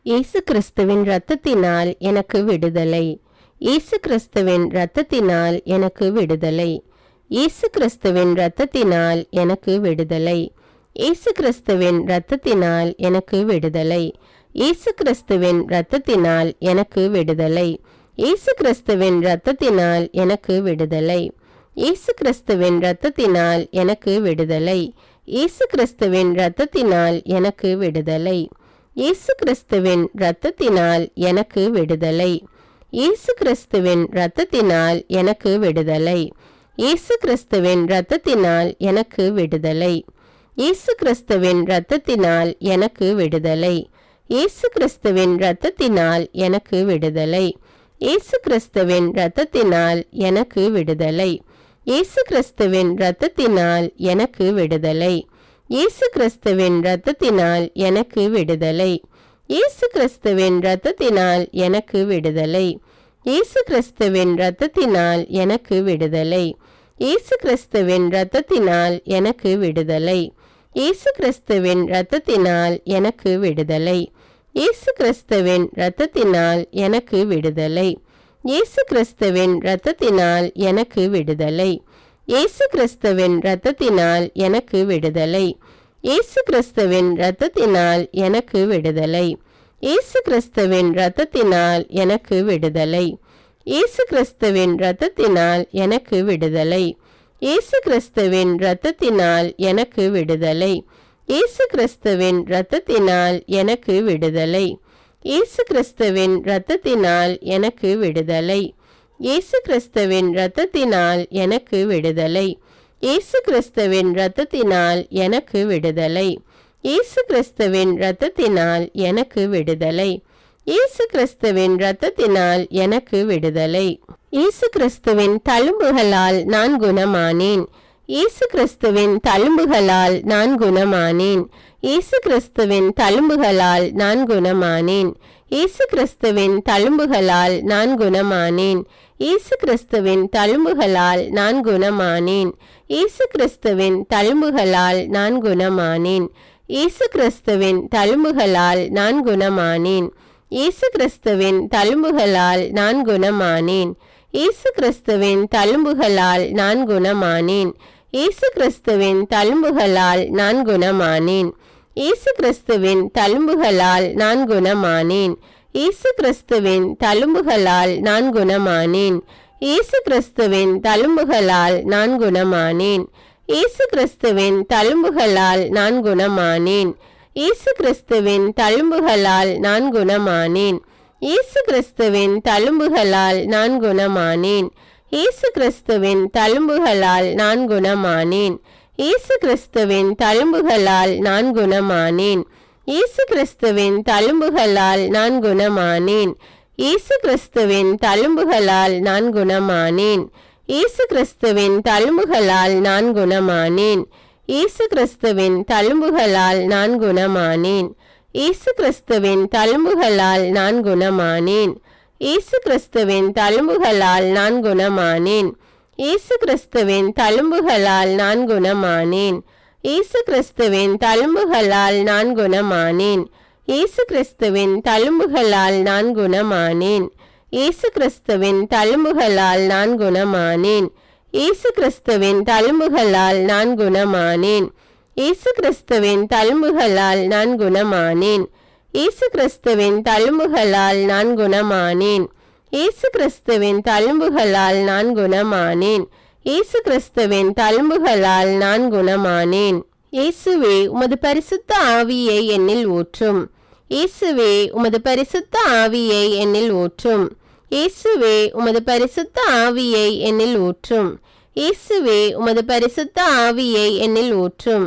இயேசு கிறிஸ்துவின் இரத்தத்தினால் எனக்கு விடுதலை, இயேசு கிறிஸ்துவின் இரத்தத்தினால் எனக்கு விடுதலை, இயேசு கிறிஸ்துவின் இரத்தத்தினால் எனக்கு விடுதலை, இயேசு கிறிஸ்துவின் இரத்தத்தினால் எனக்கு விடுதலை, இயேசு கிறிஸ்துவின் இரத்தத்தினால் எனக்கு விடுதலை, இயேசு கிறிஸ்துவின் இரத்தத்தினால் எனக்கு விடுதலை, இயேசு கிறிஸ்துவின் இரத்தத்தினால் எனக்கு விடுதலை, இயேசு கிறிஸ்துவின் இரத்தத்தினால் எனக்கு விடுதலை, இயேசு கிறிஸ்துவின் இரத்தத்தினால் எனக்கு விடுதலை, இயேசு கிறிஸ்துவின் இரத்தத்தினால் எனக்கு விடுதலை, இயேசு கிறிஸ்துவின் இரத்தத்தினால் எனக்கு விடுதலை, இயேசு கிறிஸ்துவின் இரத்தத்தினால் எனக்கு விடுதலை, இயேசு கிறிஸ்துவின் இரத்தத்தினால் எனக்கு விடுதலை, இயேசு கிறிஸ்துவின் இரத்தத்தினால் எனக்கு விடுதலை, இயேசு கிறிஸ்துவின் இரத்தத்தினால் எனக்கு விடுதலை, இயேசு கிறிஸ்துவின் இரத்தத்தினால் எனக்கு விடுதலை, இயேசு கிறிஸ்துவின் இரத்தத்தினால் எனக்கு விடுதலை, இயேசு கிறிஸ்துவின் இரத்தத்தினால் எனக்கு விடுதலை, இயேசு கிறிஸ்துவின் இரத்தத்தினால் எனக்கு விடுதலை, இயேசு கிறிஸ்துவின் இரத்தத்தினால் எனக்கு விடுதலை, இயேசு கிறிஸ்துவின் இரத்தத்தினால் எனக்கு விடுதலை, இயேசு கிறிஸ்துவின் இரத்தத்தினால் எனக்கு விடுதலை, இயேசு கிறிஸ்துவின் இரத்தத்தினால் எனக்கு விடுதலை, இயேசு கிறிஸ்துவின் இரத்தத்தினால் எனக்கு விடுதலை, இயேசு கிறிஸ்துவின் இரத்தத்தினால் எனக்கு விடுதலை, இயேசு கிறிஸ்துவின் இரத்தத்தினால் எனக்கு விடுதலை, இயேசு கிறிஸ்துவின் இரத்தத்தினால் எனக்கு விடுதலை, இயேசு கிறிஸ்துவின் இரத்தத்தினால் எனக்கு விடுதலை, இயேசு கிறிஸ்துவின் இரத்தத்தினால் எனக்கு விடுதலை, இயேசு கிறிஸ்துவின் இரத்தத்தினால் எனக்கு விடுதலை, இயேசு கிறிஸ்துவின் இரத்தத்தினால் எனக்கு விடுதலை, இயேசு கிறிஸ்துவின் இரத்தத்தினால் எனக்கு விடுதலை, இயேசு கிறிஸ்துவின் இரத்தத்தினால் எனக்கு விடுதலை. இயேசு கிறிஸ்துவின் தழும்புகளால் நான் குணமானேன், இயேசு கிறிஸ்துவின் தழும்புகளால் நான் குணமானேன், இயேசு கிறிஸ்துவின் தழும்புகளால் நான் குணமானேன், இயேசு கிறிஸ்துவின் தழும்புகளால் நான் குணமானேன், இயேசு கிறிஸ்துவின் தழும்புகளால் நான் குணமானேன், இயேசு கிறிஸ்துவின் தழும்புகளால் நான் குணமானேன், இயேசு கிறிஸ்துவின் தழும்புகளால் நான் குணமானேன், இயேசு கிறிஸ்துவின் தழும்புகளால் நான் குணமானேன், இயேசு கிறிஸ்துவின் தழும்புகளால் நான் குணமானேன், இயேசு கிறிஸ்துவின் தழும்புகளால் நான் குணமானேன், இயேசு கிறிஸ்துவின் தழும்புகளால் நான் குணமானேன், இயேசு கிறிஸ்துவின் தழும்புகளால் நான் குணமானேன், இயேசு கிறிஸ்துவின் தழும்புகளால் நான் குணமானேன், இயேசு கிறிஸ்துவின் தழும்புகளால் நான் குணமானேன், இயேசு கிறிஸ்துவின் தழும்புகளால் நான் குணமானேன், இயேசு கிறிஸ்துவின் தழும்புகளால் நான் குணமானேன், இயேசு கிறிஸ்துவின் தழும்புகளால் நான் குணமானேன், இயேசு கிறிஸ்துவின் தழும்புகளால் நான் குணமானேன், இயேசு கிறிஸ்துவின் தழும்புகளால் நான் குணமானேன், இயேசு கிறிஸ்துவின் தழும்புகளால் நான் குணமானேன், இயேசு கிறிஸ்துவின் தழும்புகளால் நான் குணமானேன், இயேசு கிறிஸ்துவின் தழும்புகளால் நான் குணமானேன், இயேசு கிறிஸ்துவின் தழும்புகளால் நான் குணமானேன், இயேசு கிறிஸ்துவின் தழும்புகளால் நான் குணமானேன், இயேசு கிறிஸ்துவின் தழும்புகளால் நான் குணமானேன், இயேசு கிறிஸ்துவின் தழும்புகளால் நான் குணமானேன், இயேசு கிறிஸ்துவின் தழும்புகளால் நான் குணமானேன், இயேசு கிறிஸ்துவின் தழும்புகளால் நான் குணமானேன், இயேசு கிறிஸ்துவின் தழும்புகளால் நான் குணமானேன், இயேசு கிறிஸ்துவின் தழும்புகளால் நான் குணமானேன், இயேசு கிறிஸ்துவின் தழும்புகளால் நான் குணமானேன், இயேசு கிறிஸ்துவின் தழும்புகளால் நான் குணமானேன், இயேசு கிறிஸ்துவின் தழும்புகளால் நான் குணமானேன். இயேசுவே உமது பரிசுத்த ஆவியை என்னில் ஊற்றும், இயேசுவே உமது பரிசுத்த ஆவியை என்னில் ஊற்றும், இயேசுவே உமது பரிசுத்த ஆவியை என்னில் ஊற்றும், இயேசுவே உமது பரிசுத்த ஆவியை என்னில் ஊற்றும்,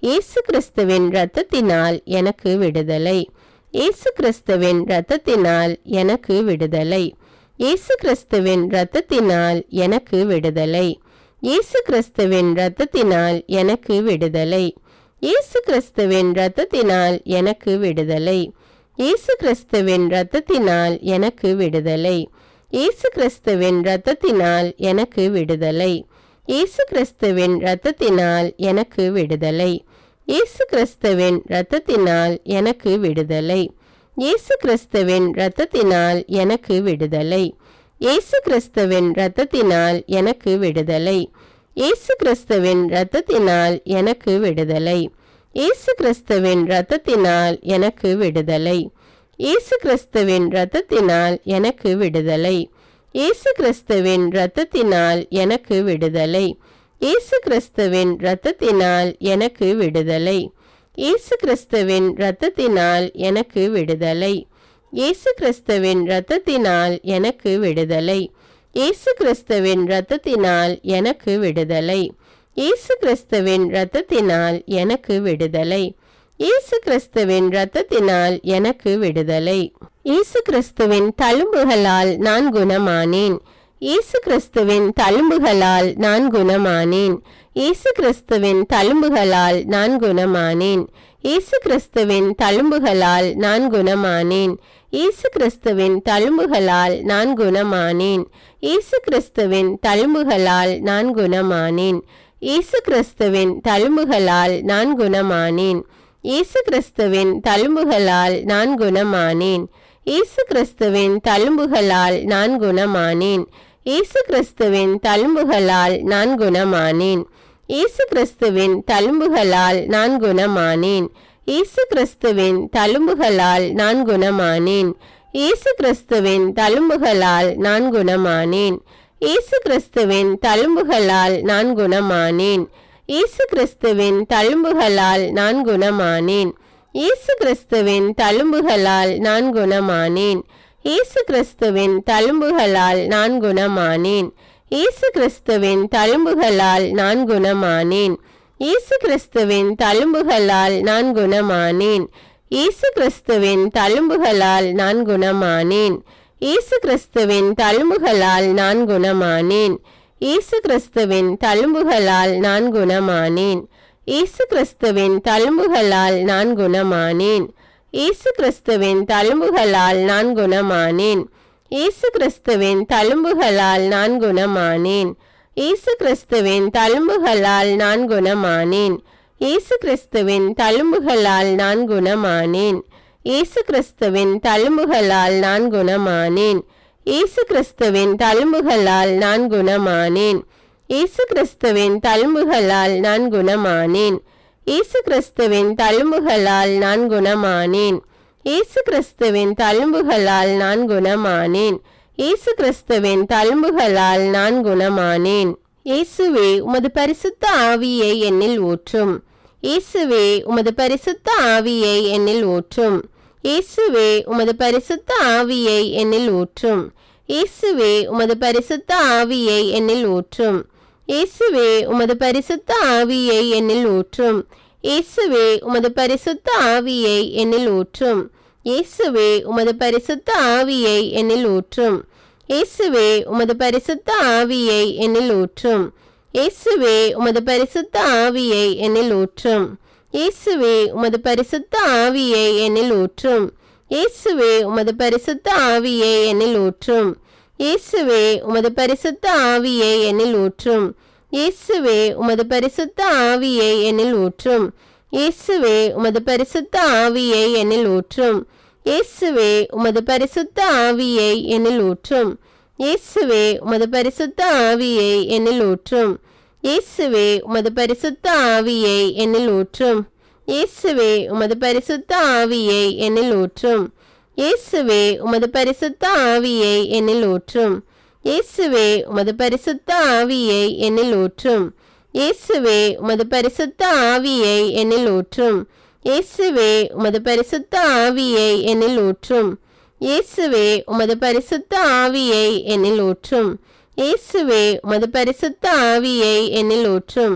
இயேசு கிறிஸ்துவின் இரத்தத்தினால் எனக்கு விடுதலை. இயேசு கிறிஸ்துவின் இரத்தத்தினால் எனக்கு விடுதலை. இயேசு கிறிஸ்துவின் இரத்தத்தினால் எனக்கு விடுதலை. இயேசு கிறிஸ்துவின் இரத்தத்தினால் எனக்கு விடுதலை. இயேசு கிறிஸ்துவின் இரத்தத்தினால் எனக்கு விடுதலை. இயேசு கிறிஸ்துவின் இரத்தத்தினால் எனக்கு விடுதலை. இயேசு கிறிஸ்துவின் இரத்தத்தினால் எனக்கு விடுதலை. இயேசு கிறிஸ்துவின் இரத்தத்தினால் எனக்கு விடுதலை. இயேசு கிறிஸ்துவின் இரத்தத்தினால் எனக்கு விடுதலை. இயேசு கிறிஸ்துவின் இரத்தத்தினால் எனக்கு விடுதலை. இயேசு கிறிஸ்துவின் இரத்தத்தினால் எனக்கு விடுதலை. இயேசு கிறிஸ்துவின் இரத்தத்தினால் எனக்கு விடுதலை. இயேசு கிறிஸ்துவின் இரத்தத்தினால் எனக்கு விடுதலை. இயேசு கிறிஸ்துவின் இரத்தத்தினால் எனக்கு விடுதலை. இயேசு கிறிஸ்துவின் இரத்தத்தினால் எனக்கு விடுதலை. இயேசு கிறிஸ்துவின் இரத்தத்தினால் எனக்கு விடுதலை. இயேசு கிறிஸ்துவின் இரத்தத்தினால் எனக்கு விடுதலை. இயேசு கிறிஸ்துவின் இரத்தத்தினால் எனக்கு விடுதலை. இயேசு கிறிஸ்துவின் இரத்தத்தினால் எனக்கு விடுதலை. இயேசு கிறிஸ்துவின் இரத்தத்தினால் எனக்கு விடுதலை. இயேசு கிறிஸ்துவின் இரத்தத்தினால் எனக்கு விடுதலை. இயேசு கிறிஸ்துவின் தழும்புகளால் நான் குணமானேன். இயேசு கிறிஸ்துவின் தழும்புகளால் நான் குணமானேன். இயேசு கிறிஸ்துவின் தழும்புகளால் நான் குணமானேன். இயேசு கிறிஸ்துவின் தழும்புகளால் நான் குணமானேன். இயேசு கிறிஸ்துவின் தழும்புகளால் நான் குணமானேன். இயேசு கிறிஸ்துவின் தழும்புகளால் நான் குணமானேன். இயேசு கிறிஸ்துவின் தழும்புகளால் நான் குணமானேன். இயேசு கிறிஸ்துவின் தழும்புகளால் நான் குணமானேன். இயேசு கிறிஸ்துவின் தழும்புகளால் நான் குணமானேன். இயேசு கிறிஸ்துவின் தழும்புகளால் நான் குணமானேன். இயேசு கிறிஸ்துவின் தழும்புகளால் நான் குணமானேன். இயேசு கிறிஸ்துவின் தழும்புகளால் நான் குணமானேன். இயேசு கிறிஸ்துவின் தழும்புகளால் நான் குணமானேன். இயேசு கிறிஸ்துவின் தழும்புகளால் நான் குணமானேன். இயேசு கிறிஸ்துவின் தழும்புகளால் நான் குணமானேன். இயேசு கிறிஸ்துவின் தழும்புகளால் நான் குணமானேன். இயேசு கிறிஸ்துவின் தழும்புகளால் நான் குணமானேன். இயேசு கிறிஸ்துவின் தழும்புகளால் நான் குணமானேன். இயேசு கிறிஸ்துவின் தழும்புகளால் நான் குணமானேன். இயேசு கிறிஸ்துவின் தழும்புகளால் நான் குணமானேன். இயேசு கிறிஸ்துவின் தழும்புகளால் நான் குணமானேன். இயேசு கிறிஸ்துவின் தழும்புகளால் நான் குணமானேன். இயேசு கிறிஸ்துவின் தழும்புகளால் நான் குணமானேன். இயேசு கிறிஸ்துவின் தழும்புகளால் நான் குணமானேன். இயேசு கிறிஸ்துவின் தழும்புகளால் நான் குணமானேன். இயேசு கிறிஸ்துவின் தழும்புகளால் நான் குணமானேன். இயேசு கிறிஸ்துவின் தழும்புகளால் நான் குணமானேன். இயேசு கிறிஸ்துவின் தழும்புகளால் நான் குணமானேன். இயேசு கிறிஸ்துவின் தழும்புகளால் நான் குணமானேன். இயேசு கிறிஸ்துவின் தழும்புகளால் நான் குணமானேன். இயேசு கிறிஸ்துவின் தழும்புகளால் நான் குணமானேன். இயேசு கிறிஸ்துவின் தழும்புகளால் நான் குணமானேன். இயேசு கிறிஸ்துவின் தழும்புகளால் நான் குணமானேன். இயேசுவே உமது பரிசுத்த ஆவியை என்னில் ஊற்றும். இயேசுவே உமது பரிசுத்த ஆவியை என்னில் ஊற்றும். இயேசுவே உமது பரிசுத்த ஆவியை என்னில் ஊற்றும். இயேசுவே உமது பரிசுத்த ஆவியை என்னில் ஊற்றும். இயேசுவே உமது பரிசுத்த ஆவியை என்னில் ஊற்றும். இயேசுவே உமது பரிசுத்த ஆவியை என்னில் ஊற்றும். இயேசுவே உமது பரிசுத்த ஆவியை என்னில் ஊற்றும். இயேசுவே உமது பரிசுத்த ஆவியை என்னில் ஊற்றும். இயேசுவே உமது பரிசுத்த ஆவியை என்னில் ஊற்றும். இயேசுவே உமது பரிசுத்த ஆவியை என்னில் ஊற்றும். இயேசுவே உமது பரிசுத்த ஆவியை என்னில் ஊற்றும். இயேசுவே உமது பரிசுத்த ஆவியை என்னில் ஊற்றும். இயேசுவே உமது பரிசுத்த ஆவியை என்னில் ஊற்றும். இயேசுவே உமது பரிசுத்த ஆவியை என்னில் ஊற்றும். இயேசுவே உமது பரிசுத்த ஆவியை என்னில் ஊற்றும். இயேசுவே உமது பரிசுத்த ஆவியை என்னில் ஊற்றும். இயேசுவே உமது பரிசுத்த ஆவியை என்னில் ஊற்றும். இயேசுவே உமது பரிசுத்த ஆவியை என்னில் ஊற்றும். இயேசுவே உமது பரிசுத்த ஆவியை என்னில் ஊற்றும். இயேசுவே உமது பரிசுத்த ஆவியை என்னில் ஊற்றும். இயேசுவே உமது பரிசுத்த ஆவியை என்னில் ஊற்றும். இயேசுவே உமது பரிசுத்த ஆவியை என்னில் ஊற்றும். இயேசுவே உமது பரிசுத்த ஆவியை என்னில் ஊற்றும். இயேசுவே உமது பரிசுத்த ஆவியை என்னில் ஊற்றும்.